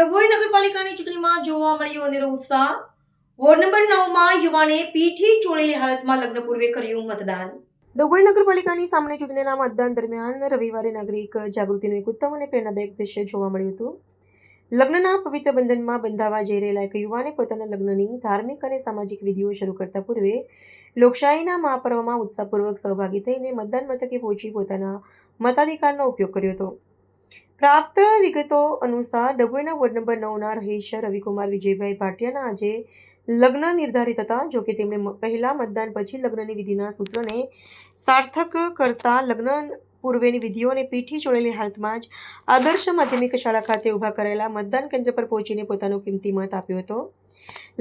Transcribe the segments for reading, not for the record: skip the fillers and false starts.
ડભોઈ નગરપાલિકાની ચૂંટણીમાં જોવા મળ્યો અનેરો ઉત્સાહ। વોર્ડ નંબર 9માં યુવાને પીઠી ચોળેલી હાલતમાં લગ્ન પૂર્વે કર્યું મતદાન। ડભોઈ નગરપાલિકાની સામાન્ય ચૂંટણીના મતદાન દરમિયાન રવિવારે નાગરિક જાગૃતિનું એક ઉત્તમ અને પ્રેરણાદાયક દ્રશ્ય જોવા મળ્યું હતું। લગ્નના પવિત્ર બંધનમાં બંધાવા જઈ રહેલા એક યુવાને પોતાના લગ્નની ધાર્મિક અને સામાજિક વિધિઓ શરૂ કરતા પૂર્વે લોકશાહીના મહાપર્વમાં ઉત્સાહપૂર્વક સહભાગી થઈને મતદાન મથકે પહોંચી પોતાના મતાધિકારનો ઉપયોગ કર્યો હતો। પ્રાપ્ત વિગતો અનુસાર ડભોઈના વોર્ડ નંબર 9ના રહીશ રવિકુમાર વિજયભાઈ ભાટિયાના આજે લગ્ન નિર્ધારિત હતા। જોકે તેમણે પહેલા મતદાન પછી લગ્નની વિધિના સૂત્રને સાર્થક કરતા લગ્ન પૂર્વેની વિધિઓ અને પીઠી ચોળેલી હાલતમાં જ આદર્શ માધ્યમિક શાળા ખાતે ઊભા કરેલા મતદાન કેન્દ્ર પર પહોંચીને પોતાનો કિંમતી મત આપ્યો હતો।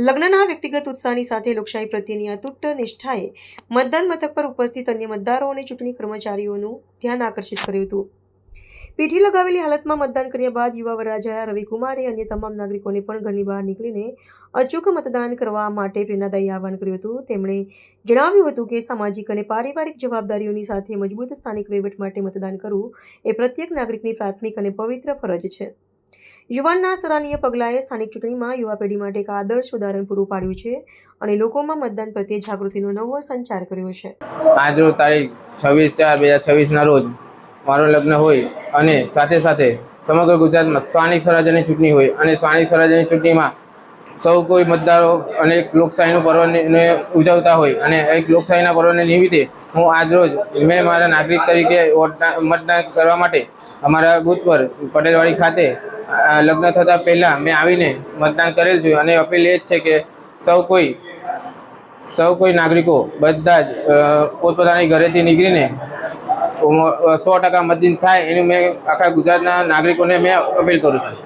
લગ્નના વ્યક્તિગત ઉત્સાહની સાથે લોકશાહી પ્રત્યેની અતૂટ નિષ્ઠાએ મતદાન મથક પર ઉપસ્થિત અન્ય મતદારો અને ચૂંટણી કર્મચારીઓનું ધ્યાન આકર્ષિત કર્યું હતું। પીઠી લગાવેલી હાલતમાં મતદાન કર્યા બાદ યુવા વરરાજા રવિકુમારે અન્ય તમામ નાગરિકોને પણ ઘરની બહાર નીકળીને અચૂક મતદાન કરવા માટે પ્રેરણાદાયી આહ્વાન કર્યું હતું। તેમણે જણાવ્યું હતું કે સામાજિક અને પારિવારિક જવાબદારીઓની સાથે મજબૂત સ્થાનિક વહીવટ માટે મતદાન કરવું એ પ્રત્યેક નાગરિકની પ્રાથમિક અને પવિત્ર ફરજ છે। યુવાનના સરાહનીય પગલાંએ સ્થાનિક ચૂંટણીમાં યુવા પેઢી માટે એક આદર્શ ઉદાહરણ પૂરું પાડ્યું છે અને લોકોમાં મતદાન પ્રત્યે જાગૃતિનો નવો સંચાર કર્યો છે। આજરોજ તારીખ 26/4/2026ના રોજ મારો લગ્ન હોય અને સાથે સાથે સમગ્ર ગુજરાતમાં સ્થાનિક સ્વરાજ્યની ચૂંટણી હોય અને સ્થાનિક સ્વરાજ્યની ચૂંટણીમાં સૌ કોઈ મતદારો અને એક લોકશાહીનું પર્વને ઉજવતા હોય અને એક લોકશાહીના પર્વને નિમિત્તે હું આજરોજ મેં મારા નાગરિક તરીકે મતદાન કરવા માટે અમારા બૂથ પર પટેલવાડી ખાતે લગ્ન થતાં પહેલાં મેં આવીને મતદાન કરેલ છે અને અપીલ એ જ છે કે સૌ કોઈ નાગરિકો બધા જ પોતપોતાની ઘરેથી નીકળીને 100% મતદાન થાય એનું મેં આખા ગુજરાતના નાગરિકોને મેં અપીલ કરું છું।